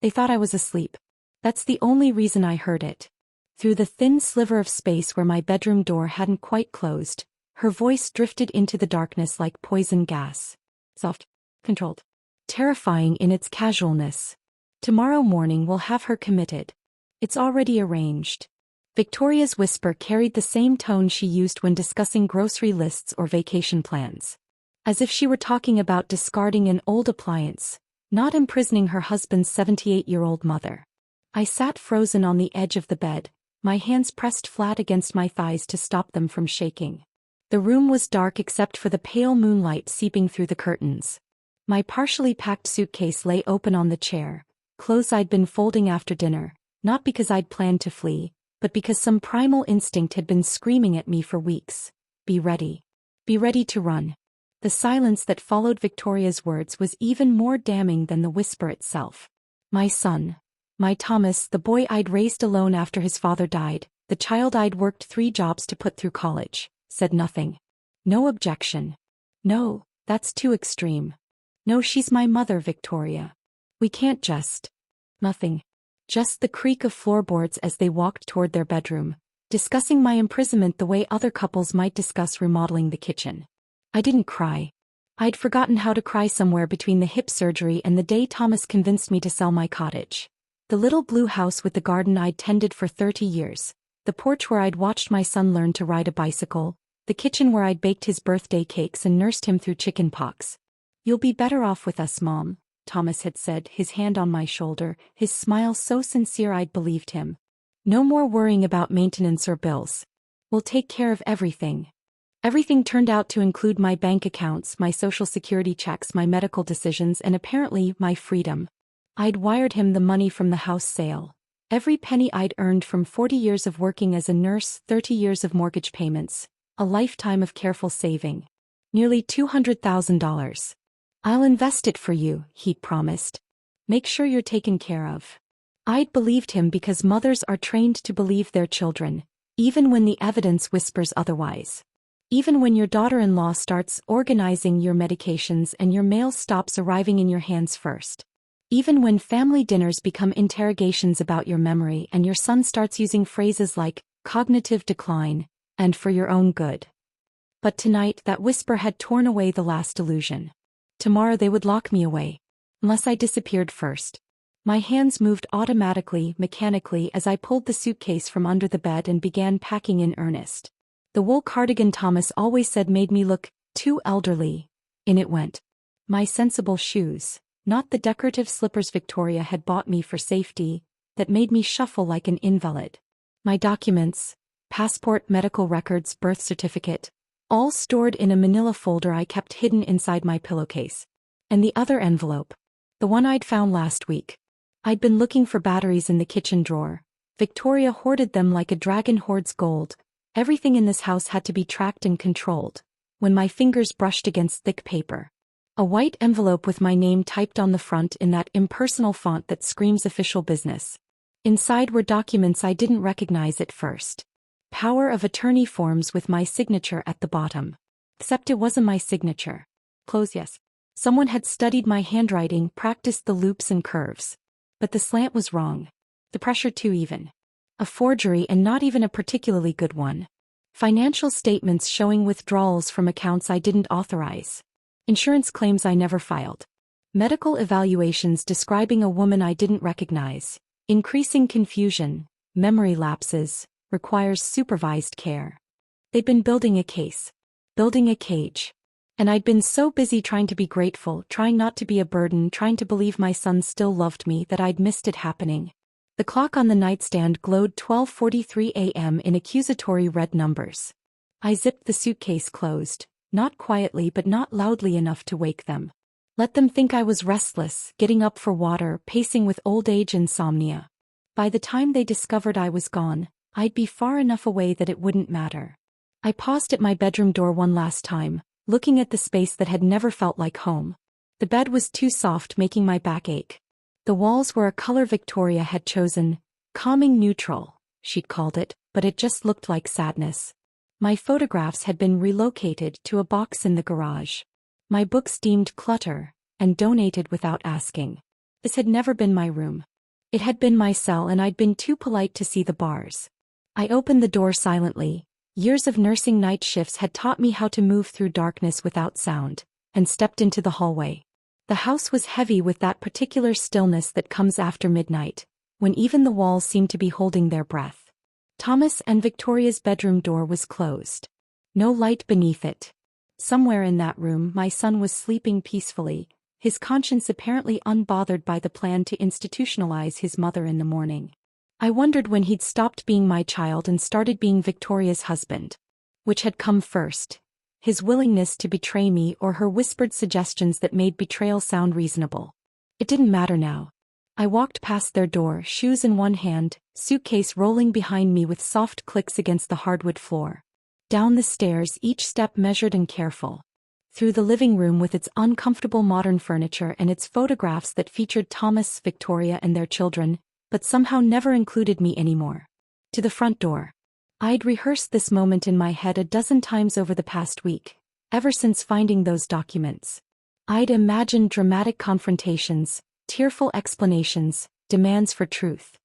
They thought I was asleep. That's the only reason I heard it. Through the thin sliver of space where my bedroom door hadn't quite closed, her voice drifted into the darkness like poison gas. Soft, controlled, terrifying in its casualness. Tomorrow morning we'll have her committed. It's already arranged. Victoria's whisper carried the same tone she used when discussing grocery lists or vacation plans. As if she were talking about discarding an old appliance, not imprisoning her husband's 78-year-old mother. I sat frozen on the edge of the bed, my hands pressed flat against my thighs to stop them from shaking. The room was dark except for the pale moonlight seeping through the curtains. My partially packed suitcase lay open on the chair, clothes I'd been folding after dinner, not because I'd planned to flee, but because some primal instinct had been screaming at me for weeks. Be ready. Be ready to run. The silence that followed Victoria's words was even more damning than the whisper itself. My son. My Thomas, the boy I'd raised alone after his father died, the child I'd worked 3 jobs to put through college, said nothing. No objection. No, that's too extreme. No, she's my mother, Victoria. We can't just. Nothing. Just the creak of floorboards as they walked toward their bedroom, discussing my imprisonment the way other couples might discuss remodeling the kitchen. I didn't cry. I'd forgotten how to cry somewhere between the hip surgery and the day Thomas convinced me to sell my cottage. The little blue house with the garden I'd tended for 30 years, the porch where I'd watched my son learn to ride a bicycle, the kitchen where I'd baked his birthday cakes and nursed him through chicken pox. You'll be better off with us, Mom, Thomas had said, his hand on my shoulder, his smile so sincere I'd believed him. No more worrying about maintenance or bills. We'll take care of everything. Everything turned out to include my bank accounts, my social security checks, my medical decisions, and apparently my freedom. I'd wired him the money from the house sale. Every penny I'd earned from 40 years of working as a nurse, 30 years of mortgage payments, a lifetime of careful saving. Nearly $200,000. I'll invest it for you, he'd promised. Make sure you're taken care of. I'd believed him because mothers are trained to believe their children, even when the evidence whispers otherwise. Even when your daughter-in-law starts organizing your medications and your mail stops arriving in your hands first. Even when family dinners become interrogations about your memory and your son starts using phrases like cognitive decline and for your own good. But tonight that whisper had torn away the last illusion. Tomorrow they would lock me away. Unless I disappeared first. My hands moved automatically, mechanically as I pulled the suitcase from under the bed and began packing in earnest. The wool cardigan Thomas always said made me look too elderly. In it went. My sensible shoes. Not the decorative slippers Victoria had bought me for safety, that made me shuffle like an invalid. My documents, passport, medical records, birth certificate, all stored in a manila folder I kept hidden inside my pillowcase. And the other envelope, the one I'd found last week. I'd been looking for batteries in the kitchen drawer. Victoria hoarded them like a dragon hoards gold. Everything in this house had to be tracked and controlled. When my fingers brushed against thick paper. A white envelope with my name typed on the front in that impersonal font that screams official business. Inside were documents I didn't recognize at first. Power of attorney forms with my signature at the bottom. Except it wasn't my signature. Close yes. Someone had studied my handwriting, practiced the loops and curves. But the slant was wrong. The pressure too even. A forgery and not even a particularly good one. Financial statements showing withdrawals from accounts I didn't authorize. Insurance claims I never filed. Medical evaluations describing a woman I didn't recognize. Increasing confusion, memory lapses, requires supervised care. They'd been building a case. Building a cage. And I'd been so busy trying to be grateful, trying not to be a burden, trying to believe my son still loved me that I'd missed it happening. The clock on the nightstand glowed 12:43 a.m. in accusatory red numbers. I zipped the suitcase closed. Not quietly but not loudly enough to wake them. Let them think I was restless, getting up for water, pacing with old age insomnia. By the time they discovered I was gone, I'd be far enough away that it wouldn't matter. I paused at my bedroom door one last time, looking at the space that had never felt like home. The bed was too soft, making my back ache. The walls were a color Victoria had chosen, calming neutral, she'd called it, but it just looked like sadness. My photographs had been relocated to a box in the garage. My books deemed clutter, and donated without asking. This had never been my room. It had been my cell and I'd been too polite to see the bars. I opened the door silently. Years of nursing night shifts had taught me how to move through darkness without sound, and stepped into the hallway. The house was heavy with that particular stillness that comes after midnight, when even the walls seemed to be holding their breath. Thomas and Victoria's bedroom door was closed. No light beneath it. Somewhere in that room my son was sleeping peacefully, his conscience apparently unbothered by the plan to institutionalize his mother in the morning. I wondered when he'd stopped being my child and started being Victoria's husband. Which had come first? His willingness to betray me or her whispered suggestions that made betrayal sound reasonable. It didn't matter now. I walked past their door, shoes in one hand, suitcase rolling behind me with soft clicks against the hardwood floor. Down the stairs, each step measured and careful. Through the living room with its uncomfortable modern furniture and its photographs that featured Thomas, Victoria and their children, but somehow never included me anymore. To the front door. I'd rehearsed this moment in my head a dozen times over the past week, ever since finding those documents. I'd imagined dramatic confrontations, tearful explanations, demands for truth.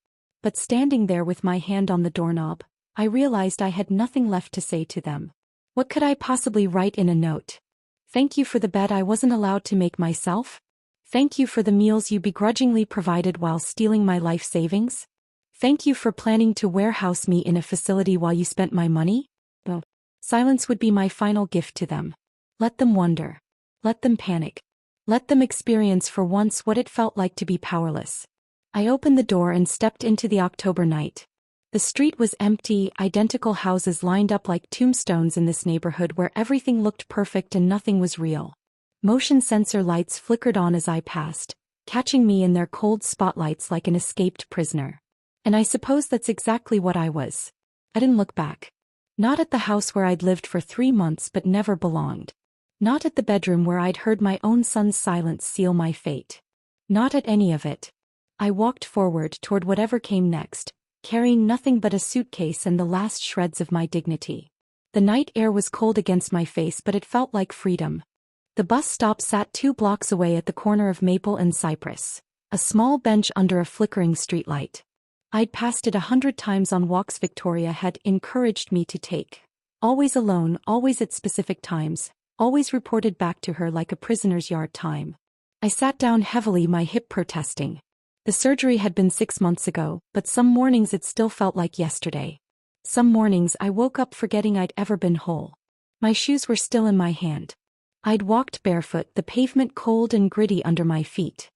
But standing there with my hand on the doorknob, I realized I had nothing left to say to them. What could I possibly write in a note? Thank you for the bed I wasn't allowed to make myself? Thank you for the meals you begrudgingly provided while stealing my life savings? Thank you for planning to warehouse me in a facility while you spent my money? Oh. Silence would be my final gift to them. Let them wonder. Let them panic. Let them experience for once what it felt like to be powerless. I opened the door and stepped into the October night. The street was empty, identical houses lined up like tombstones in this neighborhood where everything looked perfect and nothing was real. Motion sensor lights flickered on as I passed, catching me in their cold spotlights like an escaped prisoner. And I suppose that's exactly what I was. I didn't look back. Not at the house where I'd lived for 3 months but never belonged. Not at the bedroom where I'd heard my own son's silence seal my fate. Not at any of it. I walked forward toward whatever came next, carrying nothing but a suitcase and the last shreds of my dignity. The night air was cold against my face but it felt like freedom. The bus stop sat 2 blocks away at the corner of Maple and Cypress, a small bench under a flickering streetlight. I'd passed it 100 times on walks Victoria had encouraged me to take. Always alone, always at specific times, always reported back to her like a prisoner's yard time. I sat down heavily, my hip protesting. The surgery had been 6 months ago, but some mornings it still felt like yesterday. Some mornings I woke up forgetting I'd ever been whole. My shoes were still in my hand. I'd walked barefoot, the pavement cold and gritty under my feet.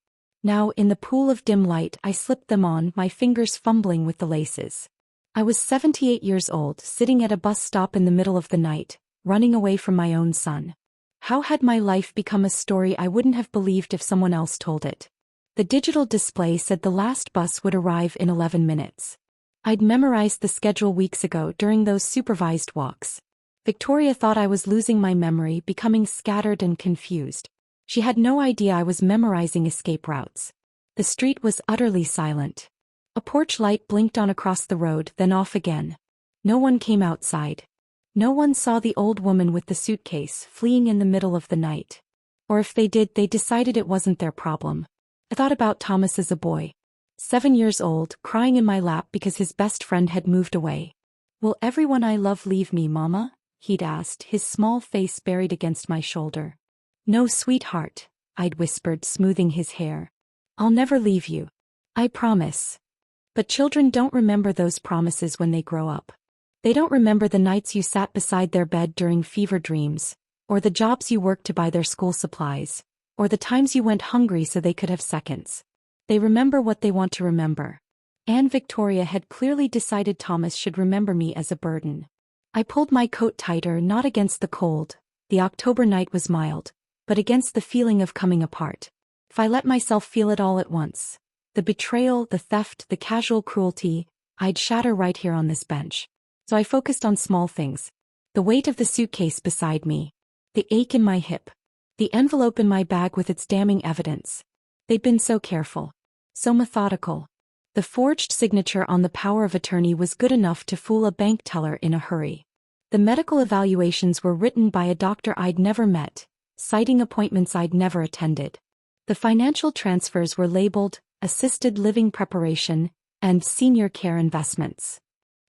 Now, in the pool of dim light, I slipped them on, my fingers fumbling with the laces. I was 78 years old, sitting at a bus stop in the middle of the night, running away from my own son. How had my life become a story I wouldn't have believed if someone else told it? The digital display said the last bus would arrive in 11 minutes. I'd memorized the schedule weeks ago during those supervised walks. Victoria thought I was losing my memory, becoming scattered and confused. She had no idea I was memorizing escape routes. The street was utterly silent. A porch light blinked on across the road, then off again. No one came outside. No one saw the old woman with the suitcase fleeing in the middle of the night. Or if they did, they decided it wasn't their problem. I thought about Thomas as a boy. 7 years old, crying in my lap because his best friend had moved away. "Will everyone I love leave me, Mama?" he'd asked, his small face buried against my shoulder. "No, sweetheart," I'd whispered, smoothing his hair. "I'll never leave you. I promise." But children don't remember those promises when they grow up. They don't remember the nights you sat beside their bed during fever dreams, or the jobs you worked to buy their school supplies, or the times you went hungry so they could have seconds. They remember what they want to remember. And Victoria had clearly decided Thomas should remember me as a burden. I pulled my coat tighter, not against the cold, the October night was mild, but against the feeling of coming apart. If I let myself feel it all at once, the betrayal, the theft, the casual cruelty, I'd shatter right here on this bench. So I focused on small things. The weight of the suitcase beside me. The ache in my hip. The envelope in my bag with its damning evidence. They'd been so careful. So methodical. The forged signature on the power of attorney was good enough to fool a bank teller in a hurry. The medical evaluations were written by a doctor I'd never met, citing appointments I'd never attended. The financial transfers were labeled, assisted living preparation, and senior care investments.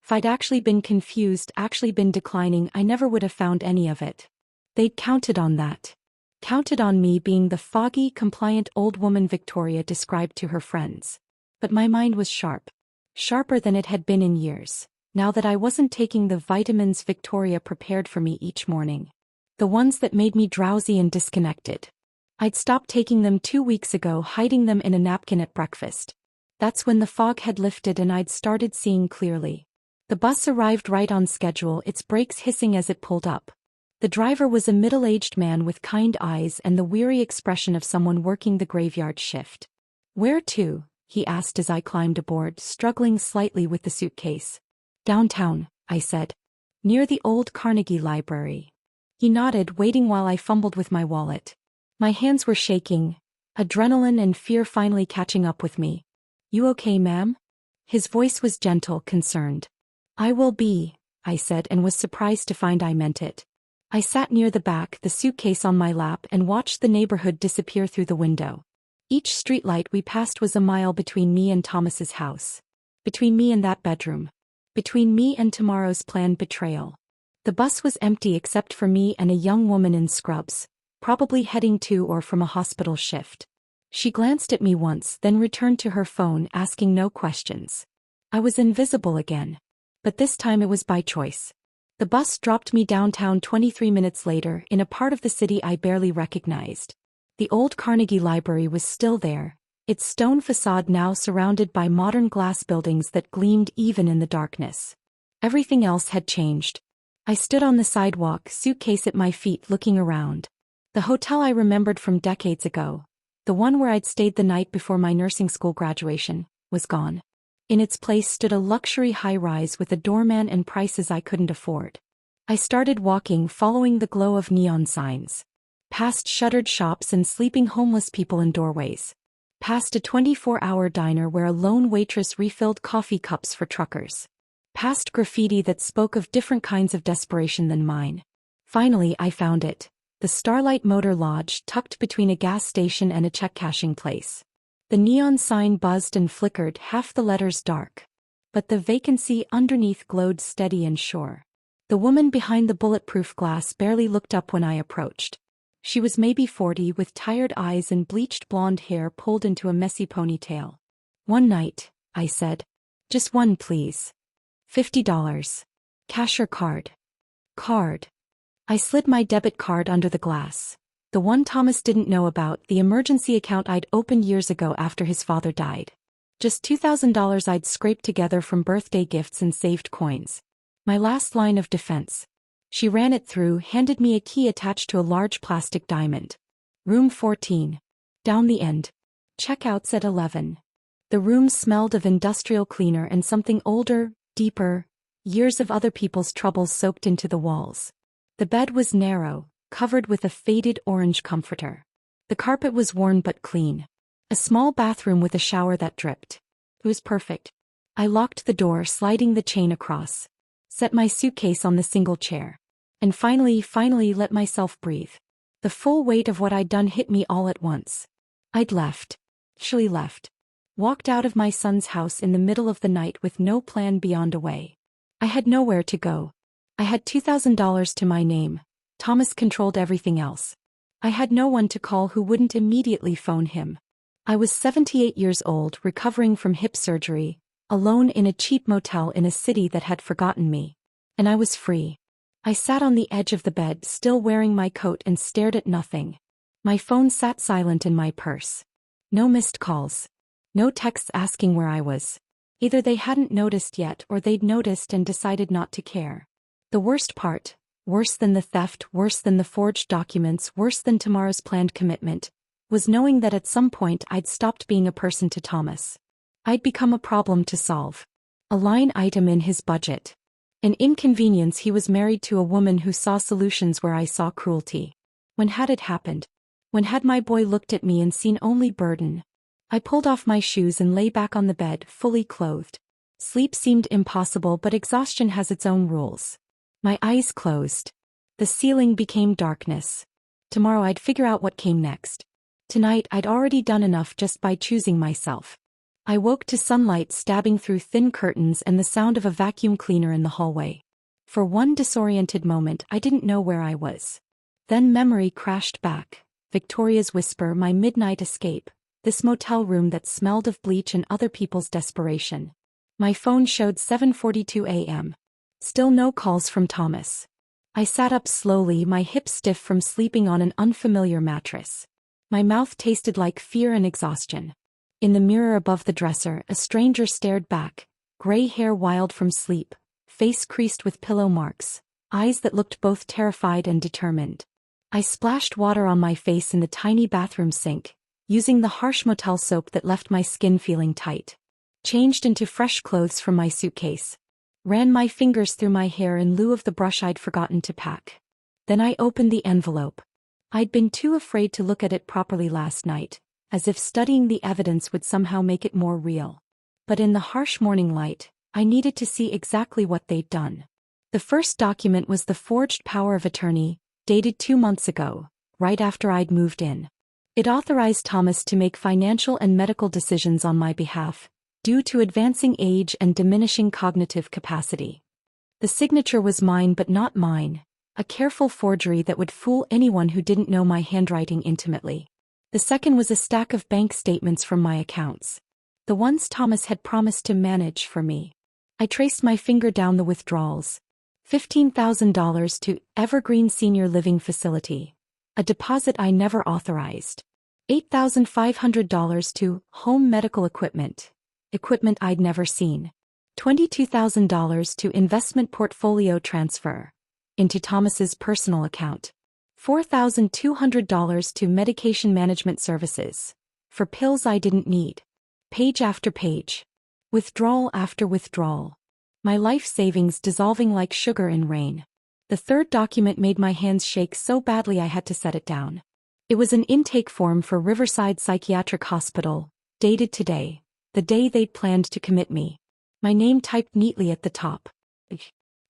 If I'd actually been confused, actually been declining, I never would have found any of it. They'd counted on that. Counted on me being the foggy, compliant old woman Victoria described to her friends. But my mind was sharp. Sharper than it had been in years, now that I wasn't taking the vitamins Victoria prepared for me each morning. The ones that made me drowsy and disconnected. I'd stopped taking them 2 weeks ago, hiding them in a napkin at breakfast. That's when the fog had lifted and I'd started seeing clearly. The bus arrived right on schedule, its brakes hissing as it pulled up. The driver was a middle-aged man with kind eyes and the weary expression of someone working the graveyard shift. "Where to?" he asked as I climbed aboard, struggling slightly with the suitcase. "Downtown," I said. "Near the old Carnegie Library." He nodded, waiting while I fumbled with my wallet. My hands were shaking, adrenaline and fear finally catching up with me. "You okay, ma'am?" His voice was gentle, concerned. "I will be," I said, and was surprised to find I meant it. I sat near the back, the suitcase on my lap, and watched the neighborhood disappear through the window. Each streetlight we passed was a mile between me and Thomas's house. Between me and that bedroom. Between me and tomorrow's planned betrayal. The bus was empty except for me and a young woman in scrubs, probably heading to or from a hospital shift. She glanced at me once, then returned to her phone, asking no questions. I was invisible again. But this time it was by choice. The bus dropped me downtown 23 minutes later, in a part of the city I barely recognized. The old Carnegie Library was still there, its stone facade now surrounded by modern glass buildings that gleamed even in the darkness. Everything else had changed. I stood on the sidewalk, suitcase at my feet, looking around. The hotel I remembered from decades ago, the one where I'd stayed the night before my nursing school graduation, was gone. In its place stood a luxury high-rise with a doorman and prices I couldn't afford. I started walking, following the glow of neon signs. Past shuttered shops and sleeping homeless people in doorways. Past a 24-hour diner where a lone waitress refilled coffee cups for truckers. Past graffiti that spoke of different kinds of desperation than mine. Finally I found it. The Starlight Motor Lodge, tucked between a gas station and a check-cashing place. The neon sign buzzed and flickered, half the letters dark. But the vacancy underneath glowed steady and sure. The woman behind the bulletproof glass barely looked up when I approached. She was maybe 40, with tired eyes and bleached blonde hair pulled into a messy ponytail. "One night," I said. "Just one, please. $50. Cash or card?" "Card." I slid my debit card under the glass. The one Thomas didn't know about, the emergency account I'd opened years ago after his father died. Just $2,000 I'd scraped together from birthday gifts and saved coins. My last line of defense. She ran it through, handed me a key attached to a large plastic diamond. "Room 14. Down the end. Checkouts at 11. The room smelled of industrial cleaner and something older, deeper, years of other people's troubles soaked into the walls. The bed was narrow, covered with a faded orange comforter. The carpet was worn but clean. A small bathroom with a shower that dripped. It was perfect. I locked the door, sliding the chain across. Set my suitcase on the single chair. And finally let myself breathe. The full weight of what I'd done hit me all at once. I'd left. Actually left. Walked out of my son's house in the middle of the night with no plan beyond a way. I had nowhere to go. I had $2,000 to my name. Thomas controlled everything else. I had no one to call who wouldn't immediately phone him. I was 78 years old, recovering from hip surgery, alone in a cheap motel in a city that had forgotten me. And I was free. I sat on the edge of the bed, still wearing my coat, and stared at nothing. My phone sat silent in my purse. No missed calls. No texts asking where I was. Either they hadn't noticed yet or they'd noticed and decided not to care. The worst part, worse than the theft, worse than the forged documents, worse than tomorrow's planned commitment, was knowing that at some point I'd stopped being a person to Thomas. I'd become a problem to solve. A line item in his budget. An inconvenience. He was married to a woman who saw solutions where I saw cruelty. When had it happened? When had my boy looked at me and seen only burden? I pulled off my shoes and lay back on the bed, fully clothed. Sleep seemed impossible, but exhaustion has its own rules. My eyes closed. The ceiling became darkness. Tomorrow I'd figure out what came next. Tonight I'd already done enough just by choosing myself. I woke to sunlight stabbing through thin curtains and the sound of a vacuum cleaner in the hallway. For one disoriented moment I didn't know where I was. Then memory crashed back. Victoria's whisper, my midnight escape, this motel room that smelled of bleach and other people's desperation. My phone showed 7:42 a.m. Still no calls from Thomas. I sat up slowly, my hips stiff from sleeping on an unfamiliar mattress. My mouth tasted like fear and exhaustion. In the mirror above the dresser, a stranger stared back, gray hair wild from sleep, face creased with pillow marks, eyes that looked both terrified and determined. I splashed water on my face in the tiny bathroom sink, using the harsh motel soap that left my skin feeling tight. Changed into fresh clothes from my suitcase. Ran my fingers through my hair in lieu of the brush I'd forgotten to pack. Then I opened the envelope. I'd been too afraid to look at it properly last night, as if studying the evidence would somehow make it more real. But in the harsh morning light, I needed to see exactly what they'd done. The first document was the forged power of attorney, dated 2 months ago, right after I'd moved in. It authorized Thomas to make financial and medical decisions on my behalf, due to advancing age and diminishing cognitive capacity. The signature was mine but not mine, a careful forgery that would fool anyone who didn't know my handwriting intimately. The second was a stack of bank statements from my accounts. The ones Thomas had promised to manage for me. I traced my finger down the withdrawals. $15,000 to Evergreen Senior Living Facility, a deposit I never authorized. $8,500 to Home Medical Equipment, equipment I'd never seen. $22,000 to investment portfolio transfer into Thomas's personal account. $4,200 to medication management services for pills I didn't need. Page after page. Withdrawal after withdrawal. My life savings dissolving like sugar in rain. The third document made my hands shake so badly I had to set it down. It was an intake form for Riverside Psychiatric Hospital, dated today, the day they'd planned to commit me. My name typed neatly at the top.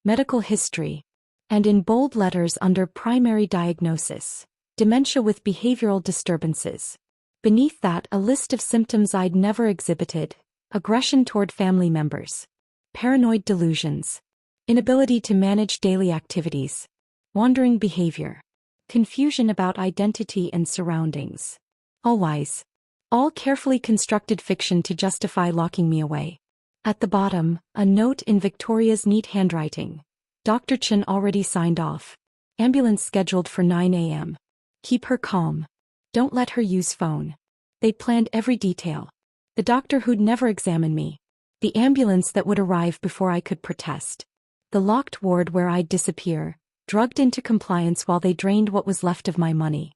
Medical history. And in bold letters under primary diagnosis, dementia with behavioral disturbances. Beneath that, a list of symptoms I'd never exhibited: aggression toward family members, paranoid delusions, inability to manage daily activities, wandering behavior, confusion about identity and surroundings. All lies. All carefully constructed fiction to justify locking me away. At the bottom, a note in Victoria's neat handwriting. Dr. Chen already signed off. Ambulance scheduled for 9 a.m. Keep her calm. Don't let her use phone. They'd planned every detail. The doctor who'd never examine me. The ambulance that would arrive before I could protest. The locked ward where I'd disappear, drugged into compliance while they drained what was left of my money.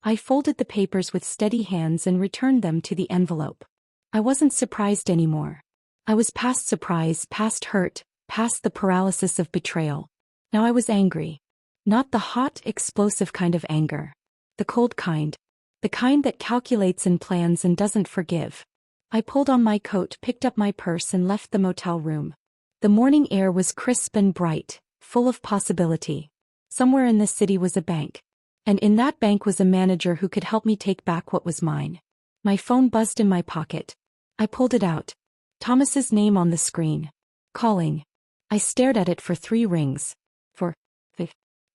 I folded the papers with steady hands and returned them to the envelope. I wasn't surprised anymore. I was past surprise, past hurt, past the paralysis of betrayal. Now I was angry. Not the hot, explosive kind of anger. The cold kind. The kind that calculates and plans and doesn't forgive. I pulled on my coat, picked up my purse and left the motel room. The morning air was crisp and bright, full of possibility. Somewhere in this city was a bank. And in that bank was a manager who could help me take back what was mine. My phone buzzed in my pocket. I pulled it out. Thomas's name on the screen. Calling. I stared at it for 3 rings.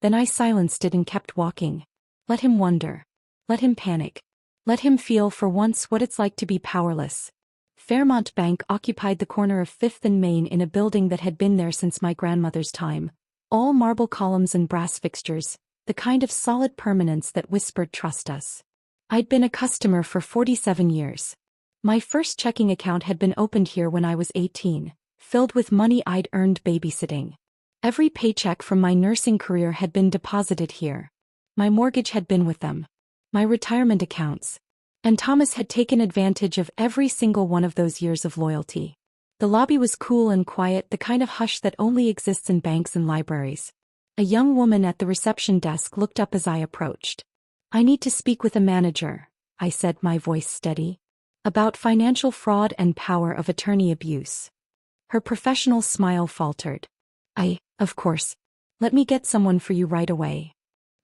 Then I silenced it and kept walking. Let him wonder. Let him panic. Let him feel for once what it's like to be powerless. Fairmont Bank occupied the corner of 5th and Main in a building that had been there since my grandmother's time. All marble columns and brass fixtures, the kind of solid permanence that whispered trust us. I'd been a customer for 47 years. My first checking account had been opened here when I was 18, filled with money I'd earned babysitting. Every paycheck from my nursing career had been deposited here. My mortgage had been with them. My retirement accounts. And Thomas had taken advantage of every single one of those years of loyalty. The lobby was cool and quiet, the kind of hush that only exists in banks and libraries. A young woman at the reception desk looked up as I approached. "I need to speak with a manager," I said, my voice steady. "About financial fraud and power of attorney abuse." Her professional smile faltered. Of course. Let me get someone for you right away."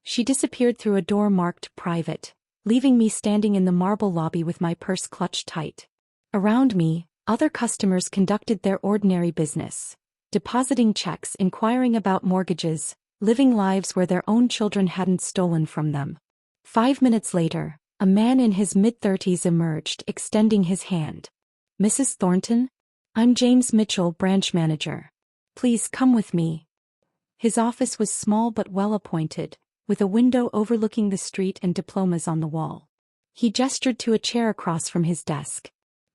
She disappeared through a door marked private, leaving me standing in the marble lobby with my purse clutched tight. Around me, other customers conducted their ordinary business, depositing checks, inquiring about mortgages, living lives where their own children hadn't stolen from them. 5 minutes later, a man in his mid-30s emerged, extending his hand. "Mrs. Thornton? I'm James Mitchell, branch manager. Please come with me." His office was small but well-appointed, with a window overlooking the street and diplomas on the wall. He gestured to a chair across from his desk.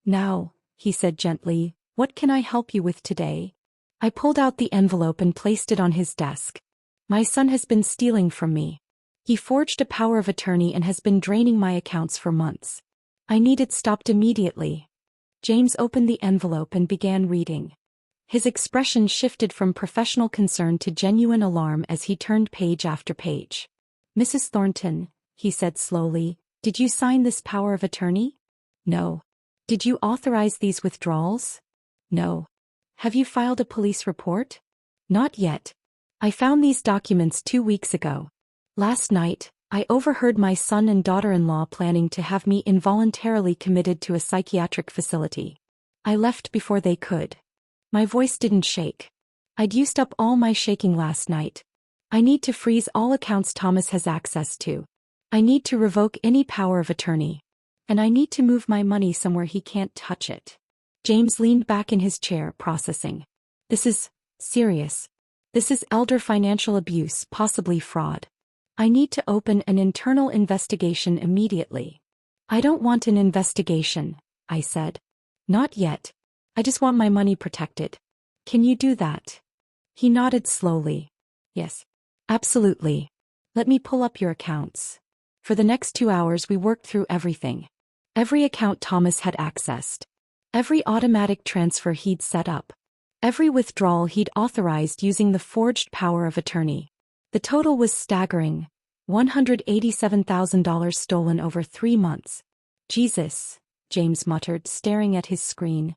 "Now," he said gently, "what can I help you with today?" I pulled out the envelope and placed it on his desk. "My son has been stealing from me. He forged a power of attorney and has been draining my accounts for months. I need it stopped immediately." James opened the envelope and began reading. His expression shifted from professional concern to genuine alarm as he turned page after page. "Mrs. Thornton," he said slowly, "did you sign this power of attorney?" "No." "Did you authorize these withdrawals?" "No." "Have you filed a police report?" "Not yet. I found these documents 2 weeks ago. Last night, I overheard my son and daughter-in-law planning to have me involuntarily committed to a psychiatric facility. I left before they could." My voice didn't shake. "I'd used up all my shaking last night. I need to freeze all accounts Thomas has access to. I need to revoke any power of attorney. And I need to move my money somewhere he can't touch it." James leaned back in his chair, processing. "This is serious. This is elder financial abuse, possibly fraud. I need to open an internal investigation immediately." "I don't want an investigation," I said. "Not yet. I just want my money protected. Can you do that?" He nodded slowly. "Yes. Absolutely. Let me pull up your accounts." For the next 2 hours we worked through everything. Every account Thomas had accessed. Every automatic transfer he'd set up. Every withdrawal he'd authorized using the forged power of attorney. The total was staggering. $187,000 stolen over 3 months. "Jesus," James muttered, staring at his screen.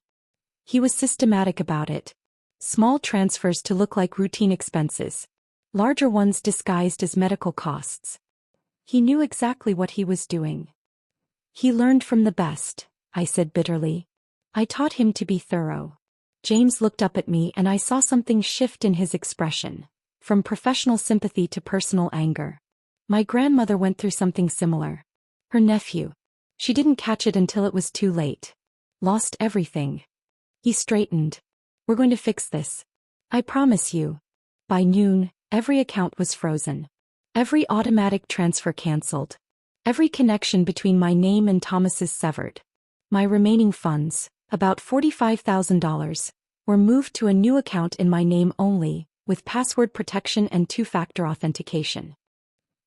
He was systematic about it. Small transfers to look like routine expenses. Larger ones disguised as medical costs. He knew exactly what he was doing. "He learned from the best," I said bitterly. "I taught him to be thorough." James looked up at me and I saw something shift in his expression, from professional sympathy to personal anger. My grandmother went through something similar. Her nephew. She didn't catch it until it was too late. Lost everything. He straightened. "We're going to fix this. I promise you." By noon, every account was frozen. Every automatic transfer canceled. Every connection between my name and Thomas's severed. My remaining funds, about $45,000, were moved to a new account in my name only, with password protection and 2-factor authentication.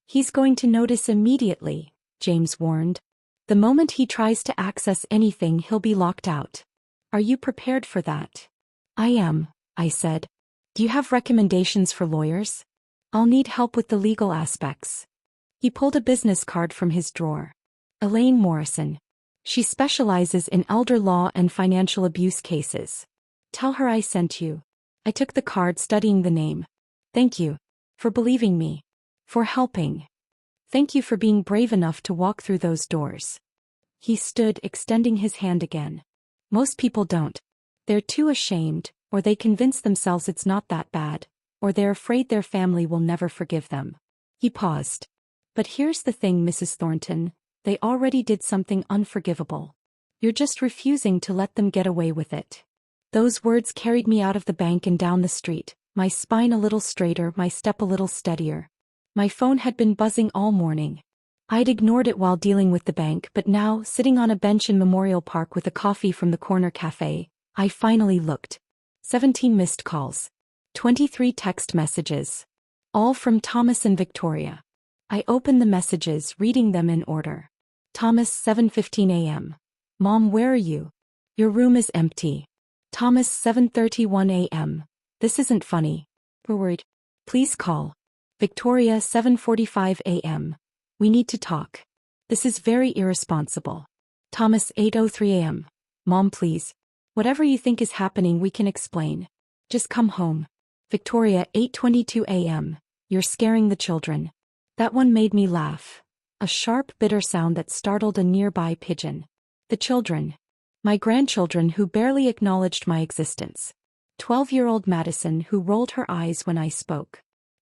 "He's going to notice immediately," James warned. "The moment he tries to access anything, he'll be locked out. Are you prepared for that?" "I am," I said. "Do you have recommendations for lawyers?" "I'll need help with the legal aspects." He pulled a business card from his drawer. "Elaine Morrison. She specializes in elder law and financial abuse cases. Tell her I sent you." I took the card, studying the name. "Thank you. For believing me. For helping. Thank you for being brave enough to walk through those doors." He stood, extending his hand again. "Most people don't. They're too ashamed, or they convince themselves it's not that bad, or they're afraid their family will never forgive them." He paused. "But here's the thing, Mrs. Thornton, they already did something unforgivable. You're just refusing to let them get away with it." Those words carried me out of the bank and down the street, my spine a little straighter, my step a little steadier. My phone had been buzzing all morning. I'd ignored it while dealing with the bank, but now, sitting on a bench in Memorial Park with a coffee from the corner cafe, I finally looked. 17 missed calls. 23 text messages. All from Thomas and Victoria. I opened the messages, reading them in order. Thomas, 7:15 a.m. "Mom, where are you? Your room is empty." Thomas, 7:31 a.m. "This isn't funny. We're worried. Please call." Victoria, 7:45 a.m. "We need to talk. This is very irresponsible." Thomas, 8:03 a.m. "Mom, please. Whatever you think is happening, we can explain. Just come home." Victoria, 8:22 a.m. "You're scaring the children." That one made me laugh. a sharp, bitter sound that startled a nearby pigeon. The children. My grandchildren who barely acknowledged my existence. 12-year-old Madison who rolled her eyes when I spoke.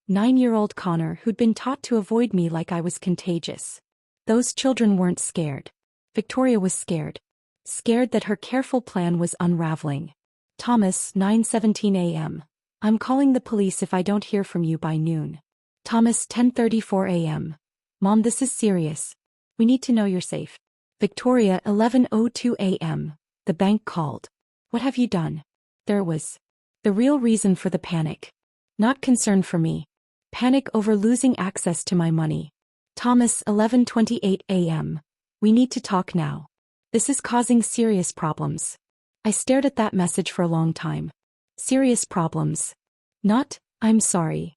9-year-old Connor who'd been taught to avoid me like I was contagious. Those children weren't scared. Victoria was scared. Scared that her careful plan was unraveling. Thomas, 9:17 a.m. I'm calling the police if I don't hear from you by noon. Thomas, 10:34 a.m. Mom, this is serious. We need to know you're safe. Victoria, 11:02 a.m. The bank called. What have you done? There it was. The real reason for the panic. Not concern for me. Panic over losing access to my money. Thomas, 11:28 a.m. We need to talk now. This is causing serious problems. I stared at that message for a long time. Serious problems. Not, I'm sorry.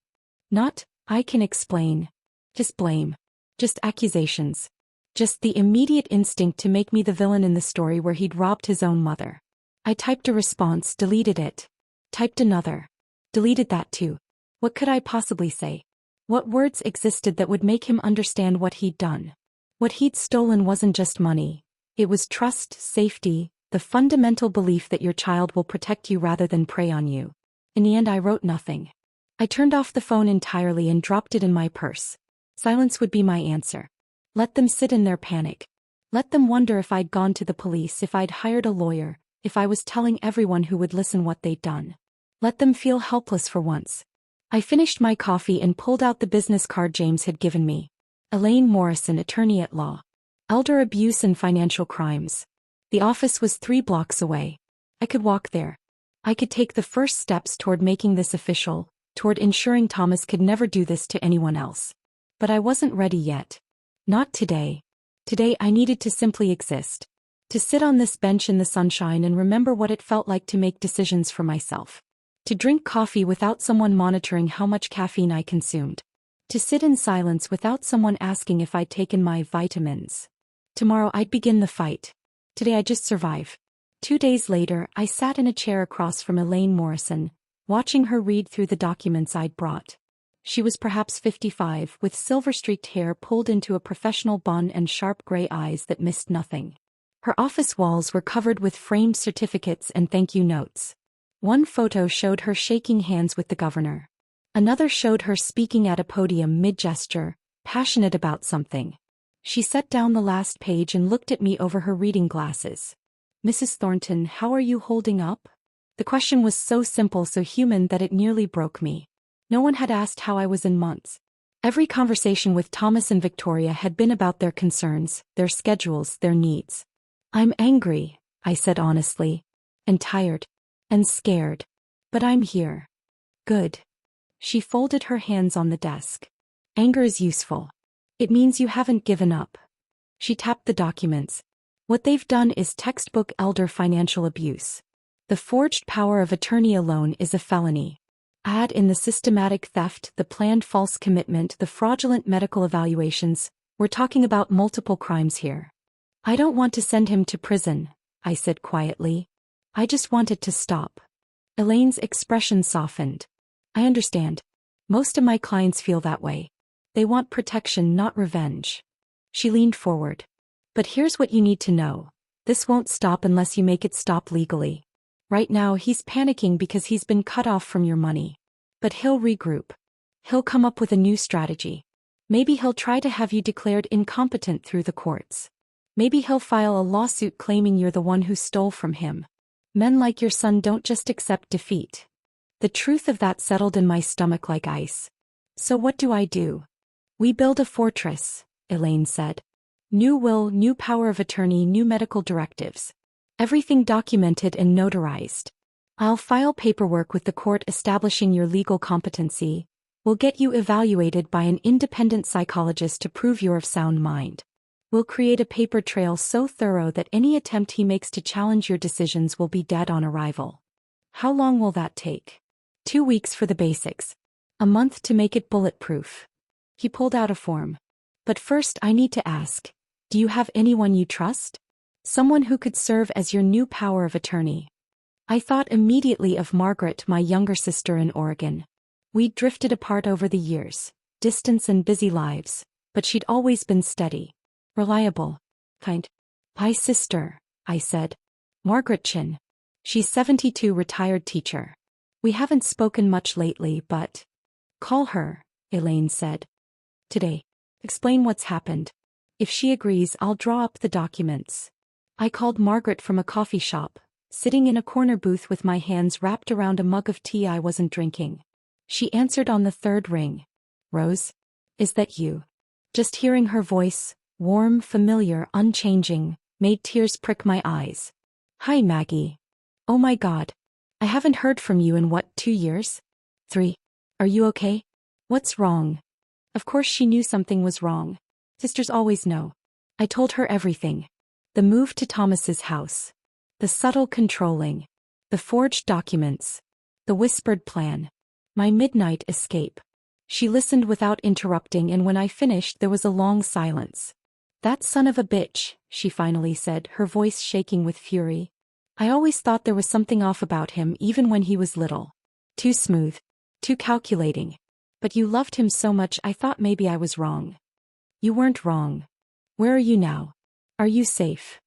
Not, I can explain. Just blame. Just accusations. Just the immediate instinct to make me the villain in the story where he'd robbed his own mother. I typed a response, deleted it. Typed another. Deleted that too. What could I possibly say? What words existed that would make him understand what he'd done? What he'd stolen wasn't just money. It was trust, safety, the fundamental belief that your child will protect you rather than prey on you. In the end, I wrote nothing. I turned off the phone entirely and dropped it in my purse. Silence would be my answer. Let them sit in their panic. Let them wonder if I'd gone to the police, if I'd hired a lawyer, if I was telling everyone who would listen what they'd done. Let them feel helpless for once. I finished my coffee and pulled out the business card James had given me. Elaine Morrison, attorney at law. Elder abuse and financial crimes. The office was 3 blocks away. I could walk there. I could take the first steps toward making this official, toward ensuring Thomas could never do this to anyone else. But I wasn't ready yet. Not today. Today I needed to simply exist. To sit on this bench in the sunshine and remember what it felt like to make decisions for myself. To drink coffee without someone monitoring how much caffeine I consumed. To sit in silence without someone asking if I'd taken my vitamins. Tomorrow I'd begin the fight. Today I just survive. 2 days later, I sat in a chair across from Elaine Morrison, watching her read through the documents I'd brought. She was perhaps 55, with silver-streaked hair pulled into a professional bun and sharp gray eyes that missed nothing. Her office walls were covered with framed certificates and thank-you notes. One photo showed her shaking hands with the governor. Another showed her speaking at a podium mid-gesture, passionate about something. She set down the last page and looked at me over her reading glasses. Mrs. Thornton, how are you holding up? The question was so simple, so human that it nearly broke me. No one had asked how I was in months. Every conversation with Thomas and Victoria had been about their concerns, their schedules, their needs. I'm angry, I said honestly. And tired. And scared. But I'm here. Good. She folded her hands on the desk. Anger is useful. It means you haven't given up. She tapped the documents. What they've done is textbook elder financial abuse. The forged power of attorney alone is a felony. Add in the systematic theft, the planned false commitment, the fraudulent medical evaluations. We're talking about multiple crimes here. I don't want to send him to prison, I said quietly. I just want it to stop. Elaine's expression softened. I understand. Most of my clients feel that way. They want protection, not revenge. She leaned forward. But here's what you need to know. This won't stop unless you make it stop legally. Right now he's panicking because he's been cut off from your money. But he'll regroup. He'll come up with a new strategy. Maybe he'll try to have you declared incompetent through the courts. Maybe he'll file a lawsuit claiming you're the one who stole from him. Men like your son don't just accept defeat. The truth of that settled in my stomach like ice. So what do? We build a fortress, Elaine said. New will, new power of attorney, new medical directives. Everything documented and notarized. I'll file paperwork with the court establishing your legal competency. We'll get you evaluated by an independent psychologist to prove you're of sound mind. We'll create a paper trail so thorough that any attempt he makes to challenge your decisions will be dead on arrival. How long will that take? 2 weeks for the basics. A month to make it bulletproof. He pulled out a form. But first I need to ask, do you have anyone you trust? Someone who could serve as your new power of attorney. I thought immediately of Margaret, my younger sister in Oregon. We'd drifted apart over the years, distance and busy lives, but she'd always been steady. Reliable. Kind. Hi sister, I said. Margaret Chin. She's 72, retired teacher. We haven't spoken much lately, but... Call her, Elaine said. Today. Explain what's happened. If she agrees, I'll draw up the documents. I called Margaret from a coffee shop, sitting in a corner booth with my hands wrapped around a mug of tea I wasn't drinking. She answered on the third ring. Rose? Is that you? Just hearing her voice, warm, familiar, unchanging, made tears prick my eyes. Hi Maggie. Oh my God. I haven't heard from you in 2 years? 3. Are you okay? What's wrong? Of course she knew something was wrong. Sisters always know. I told her everything. The move to Thomas's house. The subtle controlling. The forged documents. The whispered plan. My midnight escape. She listened without interrupting, and when I finished there was a long silence. That son of a bitch, she finally said, her voice shaking with fury. I always thought there was something off about him even when he was little. Too smooth. Too calculating. But you loved him so much I thought maybe I was wrong. You weren't wrong. Where are you now? Are you safe?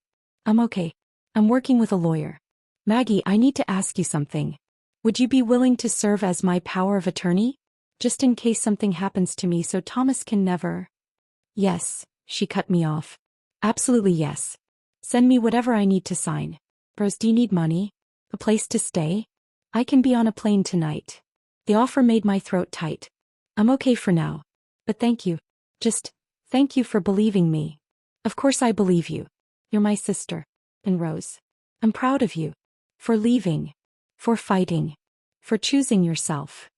I'm okay. I'm working with a lawyer. Maggie, I need to ask you something. Would you be willing to serve as my power of attorney? Just in case something happens to me so Thomas can never... Yes, she cut me off. Absolutely yes. Send me whatever I need to sign. Rose, do you need money? A place to stay? I can be on a plane tonight. The offer made my throat tight. I'm okay for now. But thank you. Just, thank you for believing me. Of course I believe you. You're my sister. And Rose. I'm proud of you. For leaving. For fighting. For choosing yourself.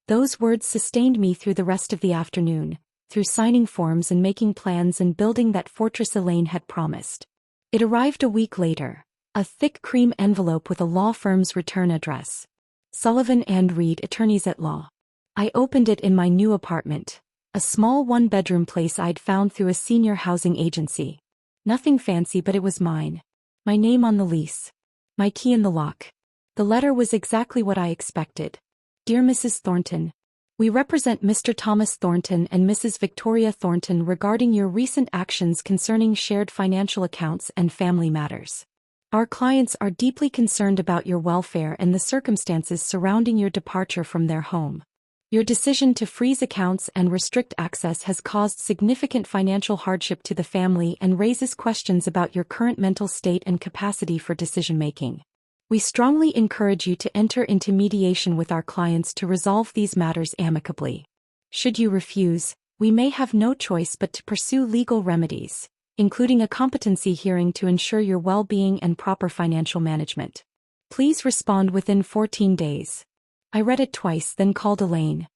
Those words sustained me through the rest of the afternoon, through signing forms and making plans and building that fortress Elaine had promised. It arrived a week later, a thick cream envelope with a law firm's return address. Sullivan and Reed, attorneys at law. I opened it in my new apartment, a small one-bedroom place I'd found through a senior housing agency. Nothing fancy, but it was mine. My name on the lease. My key in the lock. The letter was exactly what I expected. Dear Mrs. Thornton, we represent Mr. Thomas Thornton and Mrs. Victoria Thornton regarding your recent actions concerning shared financial accounts and family matters. Our clients are deeply concerned about your welfare and the circumstances surrounding your departure from their home. Your decision to freeze accounts and restrict access has caused significant financial hardship to the family and raises questions about your current mental state and capacity for decision-making. We strongly encourage you to enter into mediation with our clients to resolve these matters amicably. Should you refuse, we may have no choice but to pursue legal remedies, including a competency hearing to ensure your well-being and proper financial management. Please respond within 14 days. I read it twice, then called Elaine.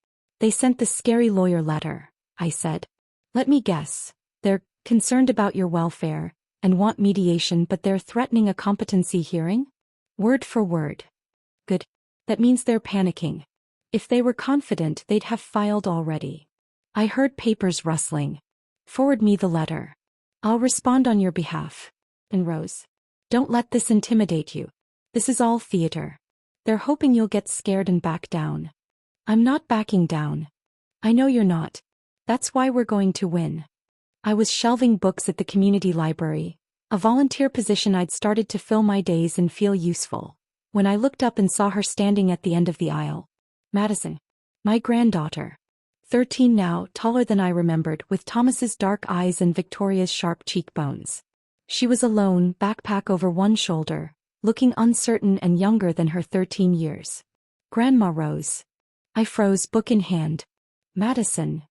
They sent the scary lawyer letter, I said. Let me guess. They're concerned about your welfare and want mediation, but they're threatening a competency hearing? Word for word. Good. That means they're panicking. If they were confident, they'd have filed already. I heard papers rustling. Forward me the letter. I'll respond on your behalf. And Rose. Don't let this intimidate you. This is all theater. They're hoping you'll get scared and back down. I'm not backing down. I know you're not. That's why we're going to win. I was shelving books at the community library, a volunteer position I'd started to fill my days and feel useful, when I looked up and saw her standing at the end of the aisle. Madison. My granddaughter. 13 now, taller than I remembered, with Thomas's dark eyes and Victoria's sharp cheekbones. She was alone, backpack over one shoulder, looking uncertain and younger than her 13 years. Grandma Rose. I froze, book in hand. Madison.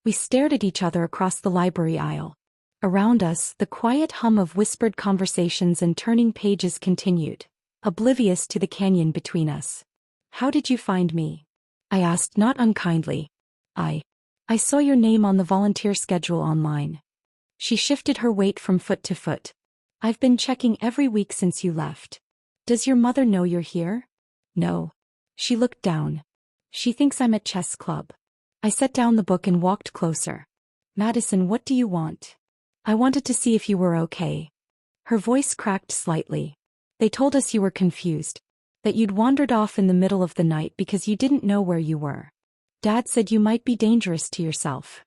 We stared at each other across the library aisle. Around us, the quiet hum of whispered conversations and turning pages continued, oblivious to the canyon between us. How did you find me? I asked, not unkindly. I saw your name on the volunteer schedule online. She shifted her weight from foot to foot. I've been checking every week since you left. Does your mother know you're here? No. She looked down. She thinks I'm at chess club. I set down the book and walked closer. Madison, what do you want? I wanted to see if you were okay. Her voice cracked slightly. They told us you were confused. That you'd wandered off in the middle of the night because you didn't know where you were. Dad said you might be dangerous to yourself.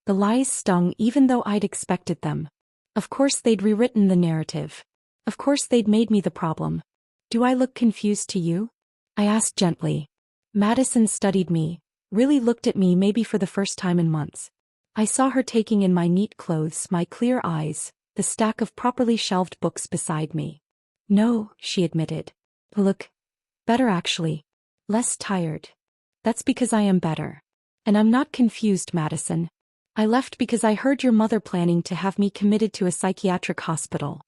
The lies stung even though I'd expected them. Of course they'd rewritten the narrative. Of course they'd made me the problem. Do I look confused to you? I asked gently. Madison studied me, really looked at me maybe for the first time in months. I saw her taking in my neat clothes, my clear eyes, the stack of properly shelved books beside me. No, she admitted. Look, better actually. Less tired. That's because I am better. And I'm not confused, Madison. I left because I heard your mother planning to have me committed to a psychiatric hospital.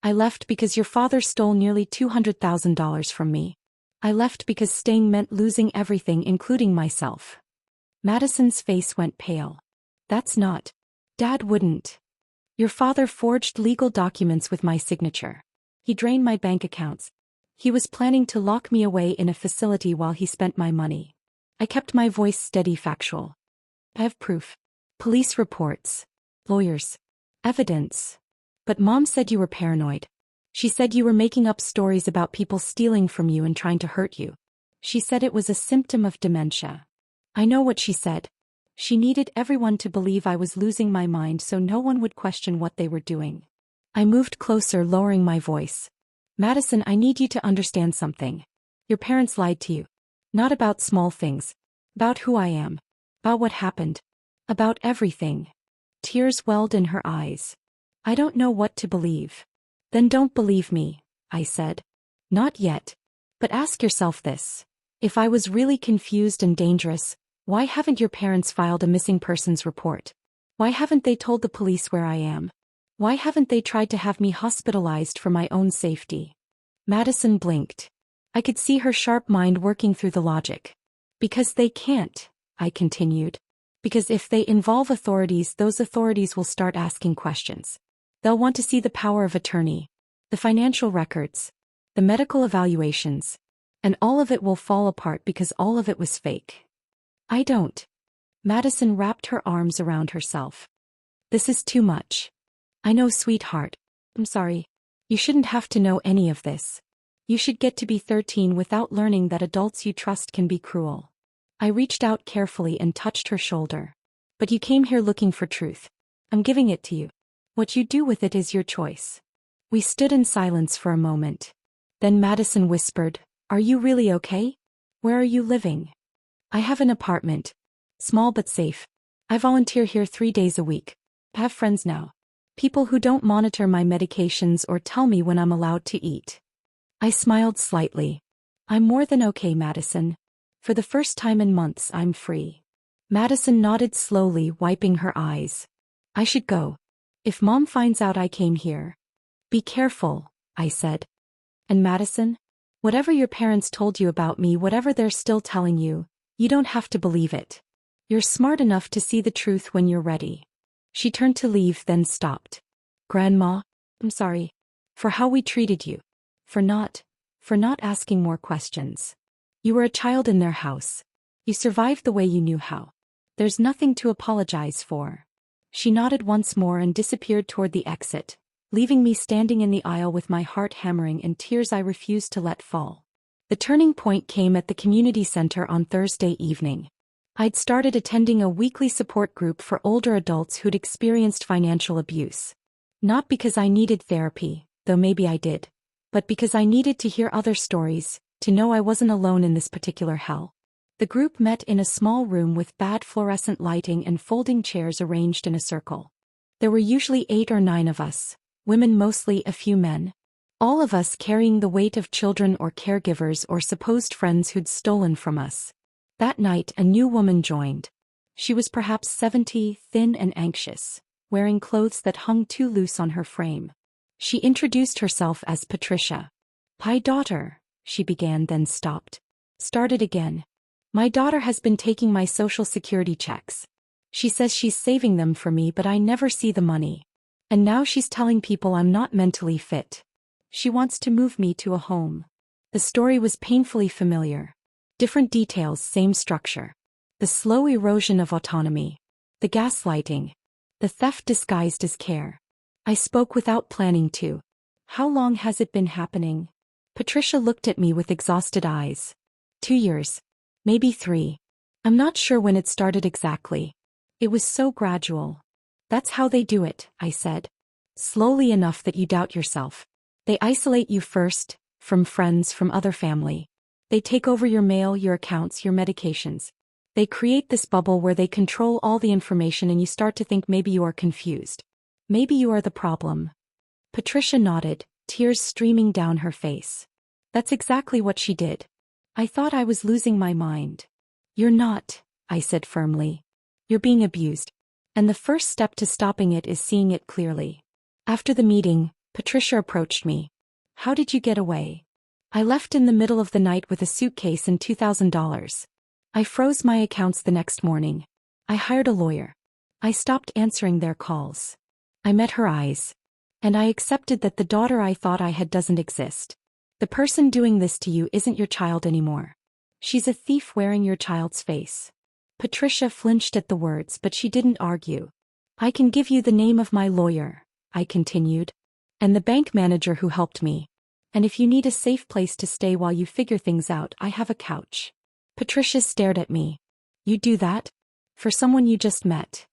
I left because your father stole nearly $200,000 from me. I left because staying meant losing everything, including myself. Madison's face went pale. That's not. Dad wouldn't. Your father forged legal documents with my signature. He drained my bank accounts. He was planning to lock me away in a facility while he spent my money. I kept my voice steady, factual. I have proof. Police reports. Lawyers. Evidence. But Mom said you were paranoid. She said you were making up stories about people stealing from you and trying to hurt you. She said it was a symptom of dementia. I know what she said. She needed everyone to believe I was losing my mind so no one would question what they were doing. I moved closer, lowering my voice. Madison, I need you to understand something. Your parents lied to you. Not about small things. About who I am. About what happened. About everything. Tears welled in her eyes. I don't know what to believe. Then don't believe me, I said. Not yet. But ask yourself this. If I was really confused and dangerous, why haven't your parents filed a missing persons report? Why haven't they told the police where I am? Why haven't they tried to have me hospitalized for my own safety? Madison blinked. I could see her sharp mind working through the logic. Because they can't, I continued. Because if they involve authorities, those authorities will start asking questions. They'll want to see the power of attorney, the financial records, the medical evaluations, and all of it will fall apart because all of it was fake. I don't. Madison wrapped her arms around herself. This is too much. I know, sweetheart. I'm sorry. You shouldn't have to know any of this. You should get to be 13 without learning that adults you trust can be cruel. I reached out carefully and touched her shoulder. But you came here looking for truth. I'm giving it to you. What you do with it is your choice. We stood in silence for a moment. Then Madison whispered, Are you really okay? Where are you living? I have an apartment. Small but safe. I volunteer here 3 days a week. I have friends now. People who don't monitor my medications or tell me when I'm allowed to eat. I smiled slightly. I'm more than okay, Madison. For the first time in months, I'm free. Madison nodded slowly, wiping her eyes. I should go. If Mom finds out I came here. Be careful, I said. And Madison? Whatever your parents told you about me, whatever they're still telling you, you don't have to believe it. You're smart enough to see the truth when you're ready. She turned to leave, then stopped. Grandma, I'm sorry. For how we treated you. For not asking more questions. You were a child in their house. You survived the way you knew how. There's nothing to apologize for. She nodded once more and disappeared toward the exit, leaving me standing in the aisle with my heart hammering and tears I refused to let fall. The turning point came at the community center on Thursday evening. I'd started attending a weekly support group for older adults who'd experienced financial abuse. Not because I needed therapy, though maybe I did, but because I needed to hear other stories, to know I wasn't alone in this particular hell. The group met in a small room with bad fluorescent lighting and folding chairs arranged in a circle. There were usually 8 or 9 of us, women mostly, a few men. All of us carrying the weight of children or caregivers or supposed friends who'd stolen from us. That night a new woman joined. She was perhaps 70, thin and anxious, wearing clothes that hung too loose on her frame. She introduced herself as Patricia. "Hi, daughter," she began, then stopped. Started again. "My daughter has been taking my social security checks. She says she's saving them for me, but I never see the money. And now she's telling people I'm not mentally fit. She wants to move me to a home." The story was painfully familiar. Different details, same structure. The slow erosion of autonomy. The gaslighting. The theft disguised as care. I spoke without planning to. "How long has it been happening?" Patricia looked at me with exhausted eyes. 2 years. Maybe 3. I'm not sure when it started exactly. It was so gradual. That's how they do it, I said. Slowly enough that you doubt yourself. They isolate you first, from friends, from other family. They take over your mail, your accounts, your medications. They create this bubble where they control all the information and you start to think maybe you are confused. Maybe you are the problem. Patricia nodded, tears streaming down her face. That's exactly what she did. I thought I was losing my mind. You're not, I said firmly. You're being abused. And the first step to stopping it is seeing it clearly. After the meeting, Patricia approached me. How did you get away? I left in the middle of the night with a suitcase and $2,000. I froze my accounts the next morning. I hired a lawyer. I stopped answering their calls. I met her eyes. And I accepted that the daughter I thought I had doesn't exist. The person doing this to you isn't your child anymore. She's a thief wearing your child's face. Patricia flinched at the words, but she didn't argue. I can give you the name of my lawyer, I continued. And the bank manager who helped me. And if you need a safe place to stay while you figure things out, I have a couch. Patricia stared at me. You do that? For someone you just met?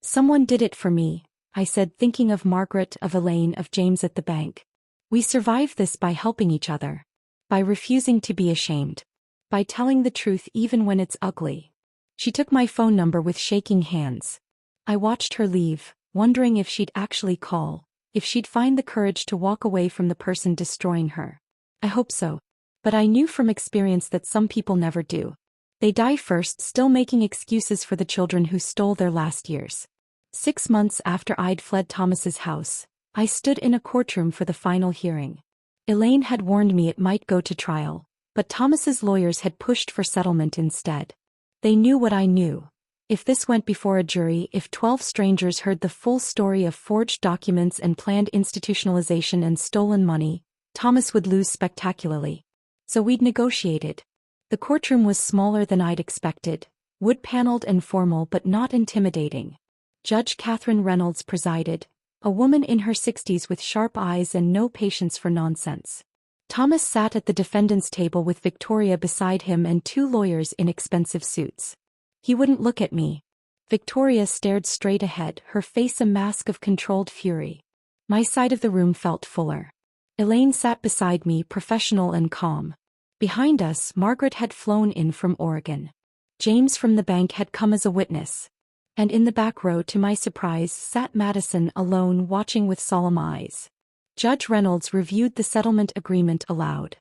Someone did it for me, I said, thinking of Margaret, of Elaine, of James at the bank. We survive this by helping each other. By refusing to be ashamed. By telling the truth even when it's ugly. She took my phone number with shaking hands. I watched her leave, wondering if she'd actually call, if she'd find the courage to walk away from the person destroying her. I hope so. But I knew from experience that some people never do. They die first, still making excuses for the children who stole their last years. 6 months after I'd fled Thomas's house, I stood in a courtroom for the final hearing. Elaine had warned me it might go to trial, but Thomas's lawyers had pushed for settlement instead. They knew what I knew. If this went before a jury, if 12 strangers heard the full story of forged documents and planned institutionalization and stolen money, Thomas would lose spectacularly. So we'd negotiated. The courtroom was smaller than I'd expected, wood-paneled and formal but not intimidating. Judge Catherine Reynolds presided, a woman in her 60s with sharp eyes and no patience for nonsense. Thomas sat at the defendant's table with Victoria beside him and 2 lawyers in expensive suits. He wouldn't look at me. Victoria stared straight ahead, her face a mask of controlled fury. My side of the room felt fuller. Elaine sat beside me, professional and calm. Behind us, Margaret had flown in from Oregon. James from the bank had come as a witness. And in the back row, to my surprise, sat Madison alone, watching with solemn eyes. Judge Reynolds reviewed the settlement agreement aloud.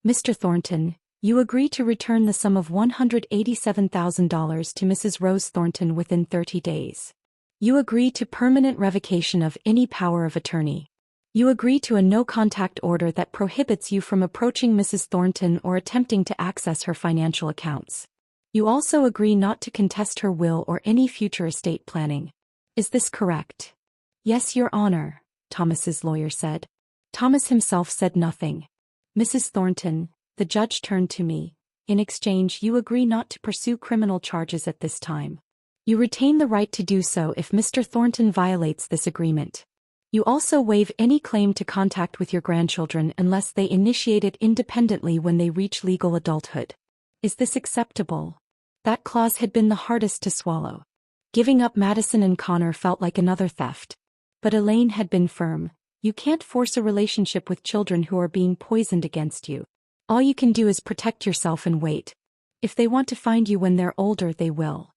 Mr. Thornton, you agree to return the sum of $187,000 to Mrs. Rose Thornton within 30 days. You agree to permanent revocation of any power of attorney. You agree to a no-contact order that prohibits you from approaching Mrs. Thornton or attempting to access her financial accounts. You also agree not to contest her will or any future estate planning. Is this correct? Yes, Your Honor, Thomas's lawyer said. Thomas himself said nothing. Mrs. Thornton, the judge turned to me. In exchange, you agree not to pursue criminal charges at this time. You retain the right to do so if Mr. Thornton violates this agreement. You also waive any claim to contact with your grandchildren unless they initiate it independently when they reach legal adulthood. Is this acceptable? That clause had been the hardest to swallow. Giving up Madison and Connor felt like another theft. But Elaine had been firm. You can't force a relationship with children who are being poisoned against you. All you can do is protect yourself and wait. If they want to find you when they're older, they will.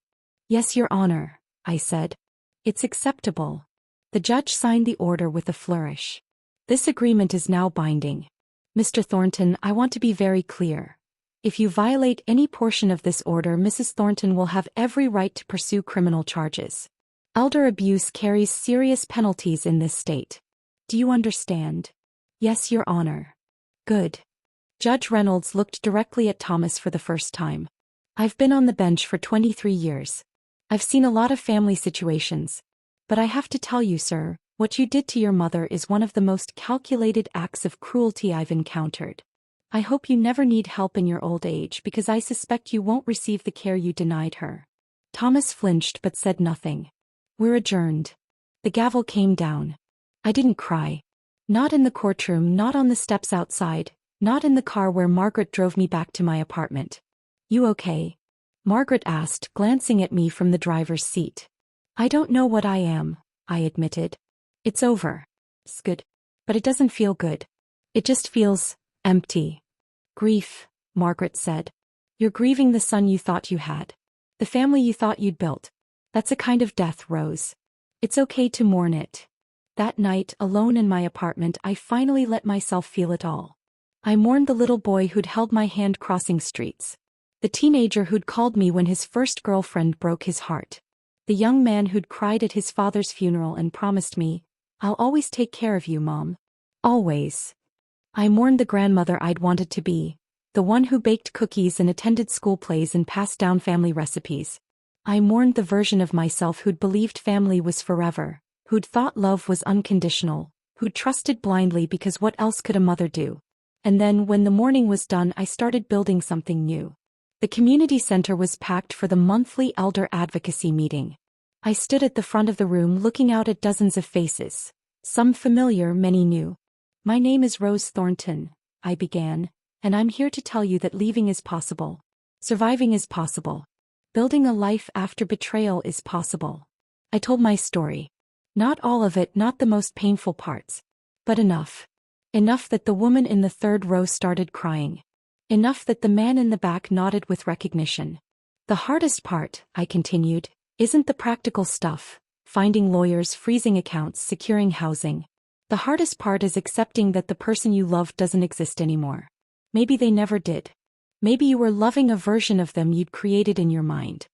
Yes, Your Honor, I said. It's acceptable. The judge signed the order with a flourish. This agreement is now binding. Mr. Thornton, I want to be very clear. If you violate any portion of this order, Mrs. Thornton will have every right to pursue criminal charges. Elder abuse carries serious penalties in this state. Do you understand? Yes, Your Honor. Good. Judge Reynolds looked directly at Thomas for the first time. I've been on the bench for 23 years. I've seen a lot of family situations. But I have to tell you, sir, what you did to your mother is one of the most calculated acts of cruelty I've encountered. I hope you never need help in your old age because I suspect you won't receive the care you denied her. Thomas flinched but said nothing. We're adjourned. The gavel came down. I didn't cry. Not in the courtroom, not on the steps outside, not in the car where Margaret drove me back to my apartment. You okay? Margaret asked, glancing at me from the driver's seat. I don't know what I am, I admitted. It's over. It's good. But it doesn't feel good. It just feels empty. Grief, Margaret said. You're grieving the son you thought you had. The family you thought you'd built. That's a kind of death, Rose. It's okay to mourn it. That night, alone in my apartment, I finally let myself feel it all. I mourned the little boy who'd held my hand crossing streets. The teenager who'd called me when his first girlfriend broke his heart. The young man who'd cried at his father's funeral and promised me, "I'll always take care of you, Mom." Always. I mourned the grandmother I'd wanted to be, the one who baked cookies and attended school plays and passed down family recipes. I mourned the version of myself who'd believed family was forever, who'd thought love was unconditional, who'd trusted blindly because what else could a mother do? And then, when the mourning was done, I started building something new. The community center was packed for the monthly elder advocacy meeting. I stood at the front of the room looking out at dozens of faces, some familiar, many new. "My name is Rose Thornton," I began, "and I'm here to tell you that leaving is possible. Surviving is possible. Building a life after betrayal is possible." I told my story. Not all of it, not the most painful parts. But enough. Enough that the woman in the third row started crying. Enough that the man in the back nodded with recognition. The hardest part, I continued, isn't the practical stuff, finding lawyers, freezing accounts, securing housing. The hardest part is accepting that the person you loved doesn't exist anymore. Maybe they never did. Maybe you were loving a version of them you'd created in your mind.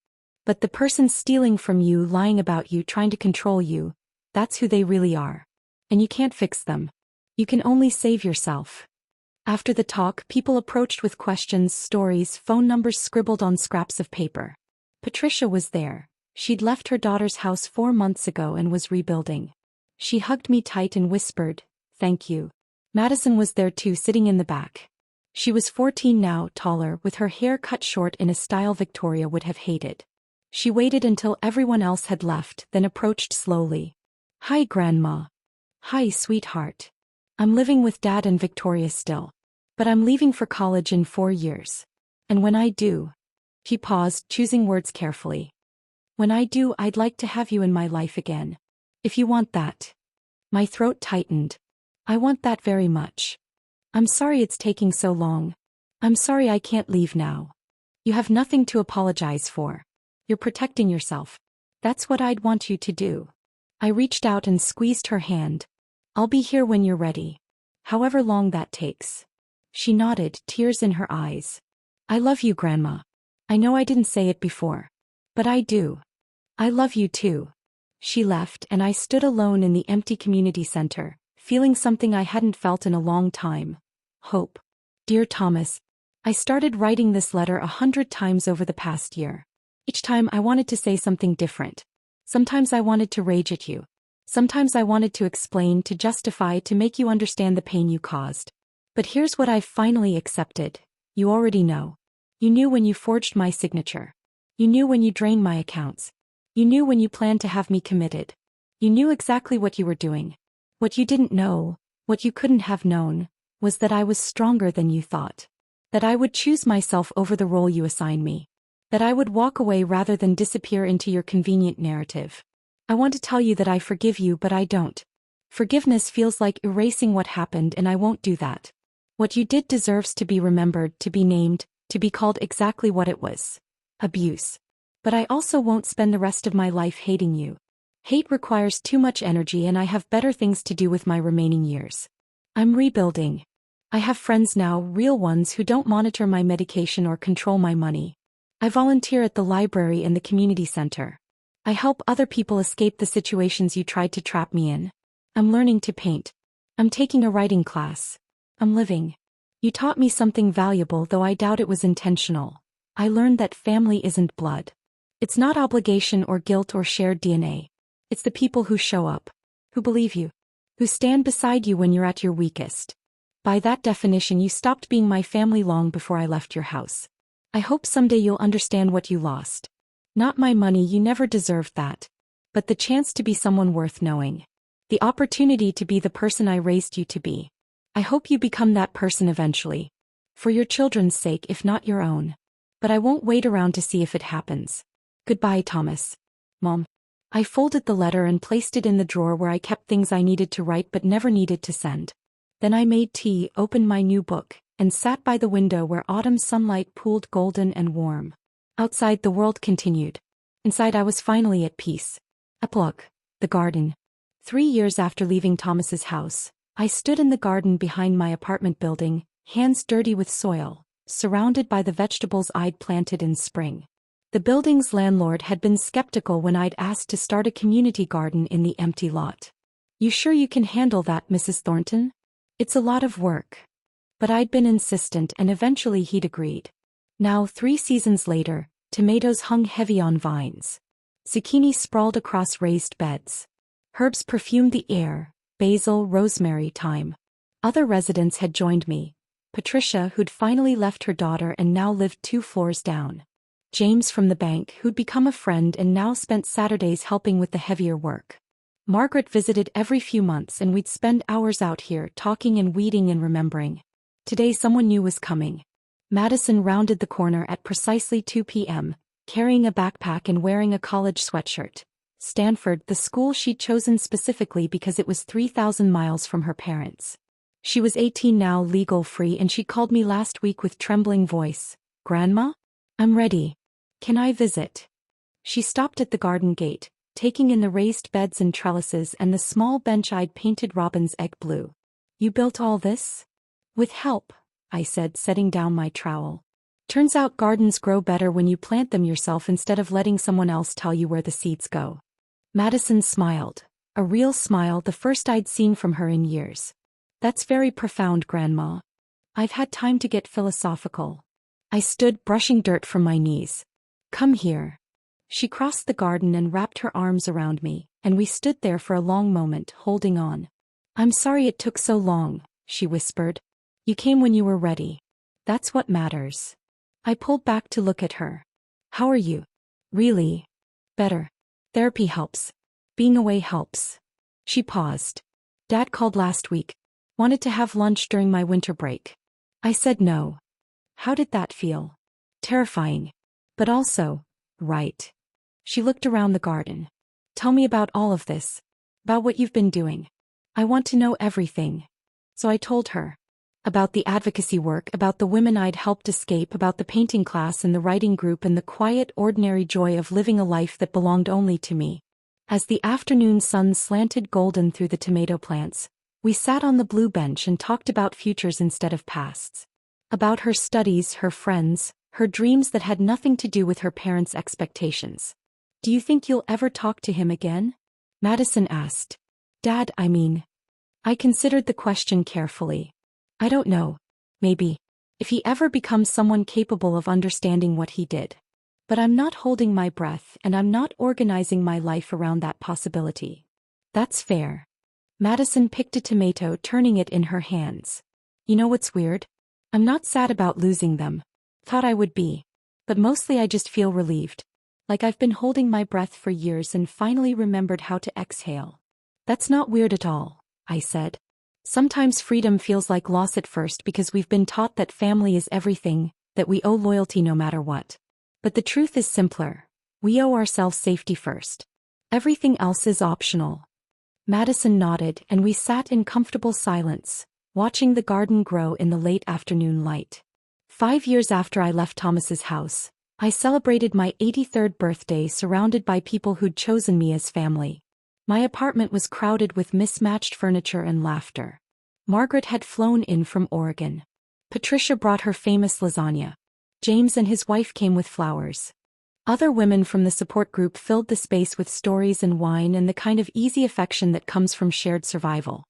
But the person stealing from you, lying about you, trying to control you, that's who they really are. And you can't fix them. You can only save yourself. After the talk, people approached with questions, stories, phone numbers scribbled on scraps of paper. Patricia was there. She'd left her daughter's house 4 months ago and was rebuilding. She hugged me tight and whispered, "Thank you." Madison was there too, sitting in the back. She was 14 now, taller, with her hair cut short in a style Victoria would have hated. She waited until everyone else had left, then approached slowly. "Hi, Grandma." "Hi, sweetheart. I'm living with Dad and Victoria still. But I'm leaving for college in 4 years. And when I do..." She paused, choosing words carefully. "When I do, I'd like to have you in my life again. If you want that." My throat tightened. "I want that very much. I'm sorry it's taking so long. I'm sorry I can't leave now." "You have nothing to apologize for. You're protecting yourself. That's what I'd want you to do." I reached out and squeezed her hand. "I'll be here when you're ready. However long that takes." She nodded, tears in her eyes. "I love you, Grandma. I know I didn't say it before. But I do. I love you too." She left and I stood alone in the empty community center, feeling something I hadn't felt in a long time. Hope. Dear Thomas, I started writing this letter 100 times over the past year. Each time I wanted to say something different. Sometimes I wanted to rage at you. Sometimes I wanted to explain, to justify, to make you understand the pain you caused. But here's what I've finally accepted. You already know. You knew when you forged my signature. You knew when you drained my accounts. You knew when you planned to have me committed. You knew exactly what you were doing. What you didn't know, what you couldn't have known, was that I was stronger than you thought. That I would choose myself over the role you assigned me. That I would walk away rather than disappear into your convenient narrative. I want to tell you that I forgive you, but I don't. Forgiveness feels like erasing what happened, and I won't do that. What you did deserves to be remembered, to be named, to be called exactly what it was. Abuse. But I also won't spend the rest of my life hating you. Hate requires too much energy, and I have better things to do with my remaining years. I'm rebuilding. I have friends now, real ones who don't monitor my medication or control my money. I volunteer at the library and the community center. I help other people escape the situations you tried to trap me in. I'm learning to paint. I'm taking a writing class. I'm living. You taught me something valuable, though I doubt it was intentional. I learned that family isn't blood. It's not obligation or guilt or shared DNA. It's the people who show up, who believe you, who stand beside you when you're at your weakest. By that definition, you stopped being my family long before I left your house. I hope someday you'll understand what you lost. Not my money, you never deserved that. But the chance to be someone worth knowing. The opportunity to be the person I raised you to be. I hope you become that person eventually. For your children's sake, if not your own. But I won't wait around to see if it happens. Goodbye, Thomas. Mom. I folded the letter and placed it in the drawer where I kept things I needed to write but never needed to send. Then I made tea, opened my new book, and sat by the window where autumn sunlight pooled golden and warm. Outside the world continued. Inside I was finally at peace. Epilogue. The garden. 3 years after leaving Thomas's house, I stood in the garden behind my apartment building, hands dirty with soil, surrounded by the vegetables I'd planted in spring. The building's landlord had been skeptical when I'd asked to start a community garden in the empty lot. "You sure you can handle that, Mrs. Thornton? It's a lot of work." But I'd been insistent and eventually he'd agreed. Now, 3 seasons later, tomatoes hung heavy on vines. Zucchini sprawled across raised beds. Herbs perfumed the air, basil, rosemary, thyme. Other residents had joined me. Patricia, who'd finally left her daughter and now lived 2 floors down. James from the bank, who'd become a friend and now spent Saturdays helping with the heavier work. Margaret visited every few months and we'd spend hours out here talking and weeding and remembering. Today someone new was coming. Madison rounded the corner at precisely 2 p.m., carrying a backpack and wearing a college sweatshirt. Stanford, the school she'd chosen specifically because it was 3,000 miles from her parents. She was 18 now, legal free, and she called me last week with trembling voice. "Grandma? I'm ready. Can I visit?" She stopped at the garden gate, taking in the raised beds and trellises and the small bench I'd painted robin's egg blue. "You built all this?" "With help," I said, setting down my trowel. "Turns out gardens grow better when you plant them yourself instead of letting someone else tell you where the seeds go." Madison smiled. A real smile, the first I'd seen from her in years. "That's very profound, Grandma. I've had time to get philosophical." I stood, brushing dirt from my knees. "Come here." She crossed the garden and wrapped her arms around me, and we stood there for a long moment, holding on. "I'm sorry it took so long," she whispered. "You came when you were ready. That's what matters." I pulled back to look at her. "How are you?" "Really? Better. Therapy helps. Being away helps." She paused. "Dad called last week. Wanted to have lunch during my winter break. I said no." "How did that feel?" "Terrifying. But also, right." She looked around the garden. "Tell me about all of this. About what you've been doing. I want to know everything." So I told her. About the advocacy work, about the women I'd helped escape, about the painting class and the writing group and the quiet, ordinary joy of living a life that belonged only to me. As the afternoon sun slanted golden through the tomato plants, we sat on the blue bench and talked about futures instead of pasts. About her studies, her friends, her dreams that had nothing to do with her parents' expectations. "Do you think you'll ever talk to him again?" Madison asked. "Dad, I mean." I considered the question carefully. "I don't know. Maybe. If he ever becomes someone capable of understanding what he did. But I'm not holding my breath and I'm not organizing my life around that possibility." "That's fair." Madison picked a tomato, turning it in her hands. "You know what's weird? I'm not sad about losing them. Thought I would be. But mostly I just feel relieved. Like I've been holding my breath for years and finally remembered how to exhale." "That's not weird at all," I said. "Sometimes freedom feels like loss at first because we've been taught that family is everything, that we owe loyalty no matter what. But the truth is simpler. We owe ourselves safety first. Everything else is optional." Madison nodded and we sat in comfortable silence, watching the garden grow in the late afternoon light. 5 years after I left Thomas's house, I celebrated my 83rd birthday surrounded by people who'd chosen me as family. My apartment was crowded with mismatched furniture and laughter. Margaret had flown in from Oregon. Patricia brought her famous lasagna. James and his wife came with flowers. Other women from the support group filled the space with stories and wine and the kind of easy affection that comes from shared survival.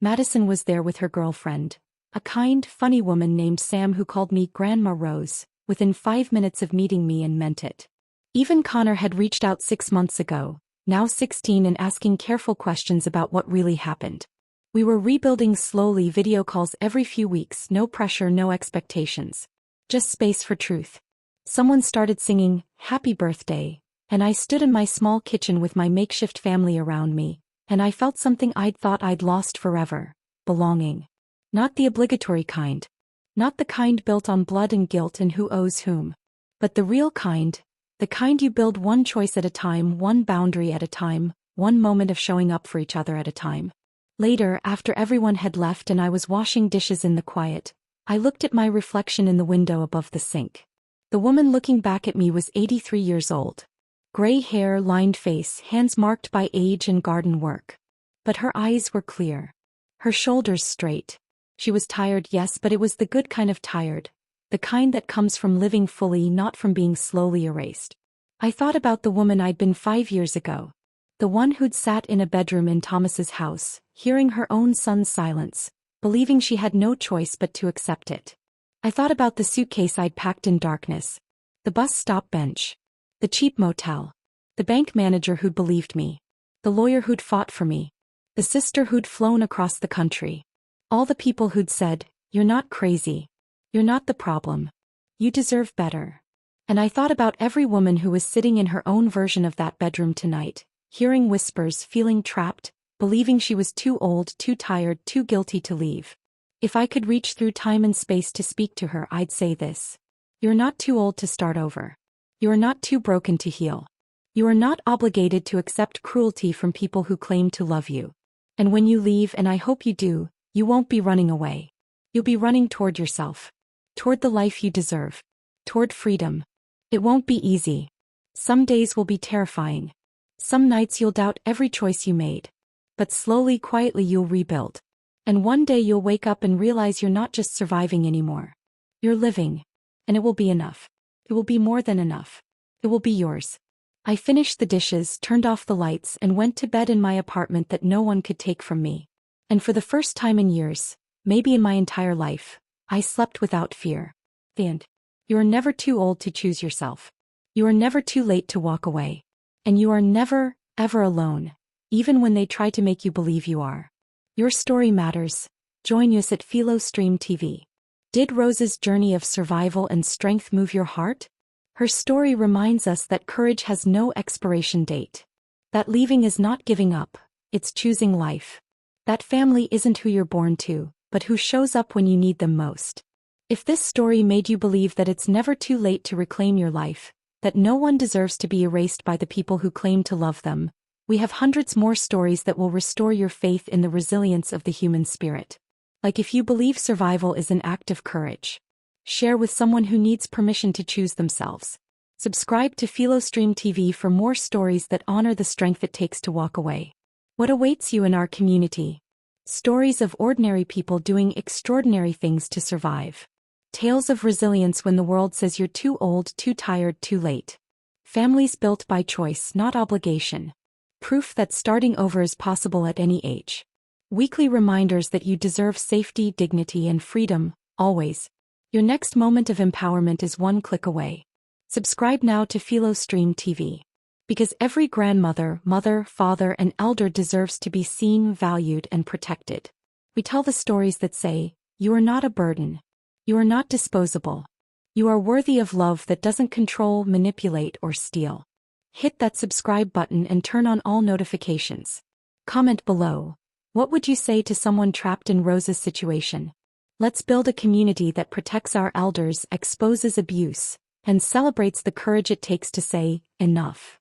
Madison was there with her girlfriend, a kind, funny woman named Sam who called me Grandma Rose, within 5 minutes of meeting me and meant it. Even Connor had reached out 6 months ago, now 16 and asking careful questions about what really happened. We were rebuilding slowly, video calls every few weeks, no pressure, no expectations. Just space for truth. Someone started singing, "Happy Birthday," and I stood in my small kitchen with my makeshift family around me, and I felt something I'd thought I'd lost forever: belonging. Not the obligatory kind. Not the kind built on blood and guilt and who owes whom. But the real kind, The kind you build one choice at a time, one boundary at a time, one moment of showing up for each other at a time. Later, after everyone had left and I was washing dishes in the quiet, I looked at my reflection in the window above the sink. The woman looking back at me was 83 years old. Gray hair, lined face, hands marked by age and garden work. But her eyes were clear. Her shoulders straight. She was tired, yes, but it was the good kind of tired. The kind that comes from living fully, not from being slowly erased. I thought about the woman I'd been 5 years ago. The one who'd sat in a bedroom in Thomas's house, hearing her own son's silence, believing she had no choice but to accept it. I thought about the suitcase I'd packed in darkness. The bus stop bench. The cheap motel. The bank manager who'd believed me. The lawyer who'd fought for me. The sister who'd flown across the country. All the people who'd said, "You're not crazy. You're not the problem. You deserve better." And I thought about every woman who was sitting in her own version of that bedroom tonight, hearing whispers, feeling trapped, believing she was too old, too tired, too guilty to leave. If I could reach through time and space to speak to her, I'd say this. You're not too old to start over. You are not too broken to heal. You are not obligated to accept cruelty from people who claim to love you. And when you leave, and I hope you do, you won't be running away. You'll be running toward yourself. Toward the life you deserve. Toward freedom. It won't be easy. Some days will be terrifying. Some nights you'll doubt every choice you made. But slowly, quietly you'll rebuild. And one day you'll wake up and realize you're not just surviving anymore. You're living. And it will be enough. It will be more than enough. It will be yours. I finished the dishes, turned off the lights, and went to bed in my apartment that no one could take from me. And for the first time in years, maybe in my entire life, I slept without fear. The end. You are never too old to choose yourself. You are never too late to walk away. And you are never, ever alone, even when they try to make you believe you are. Your story matters. Join us at Philostream TV. Did Rose's journey of survival and strength move your heart? Her story reminds us that courage has no expiration date. That leaving is not giving up, it's choosing life. That family isn't who you're born to, but who shows up when you need them most. If this story made you believe that it's never too late to reclaim your life, that no one deserves to be erased by the people who claim to love them, we have hundreds more stories that will restore your faith in the resilience of the human spirit. Like if you believe survival is an act of courage. Share with someone who needs permission to choose themselves. Subscribe to Philostream TV for more stories that honor the strength it takes to walk away. What awaits you in our community? Stories of ordinary people doing extraordinary things to survive. Tales of resilience when the world says you're too old, too tired, too late. Families built by choice, not obligation. Proof that starting over is possible at any age. Weekly reminders that you deserve safety, dignity, and freedom, always. Your next moment of empowerment is one click away. Subscribe now to Philostream TV. Because every grandmother, mother, father, and elder deserves to be seen, valued, and protected. We tell the stories that say, you are not a burden. You are not disposable. You are worthy of love that doesn't control, manipulate, or steal. Hit that subscribe button and turn on all notifications. Comment below. What would you say to someone trapped in Rose's situation? Let's build a community that protects our elders, exposes abuse, and celebrates the courage it takes to say, enough.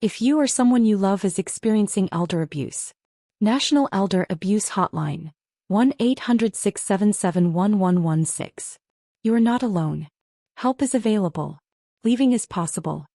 If you or someone you love is experiencing elder abuse, National Elder Abuse Hotline, 1-800-677-1116. You are not alone. Help is available. Leaving is possible.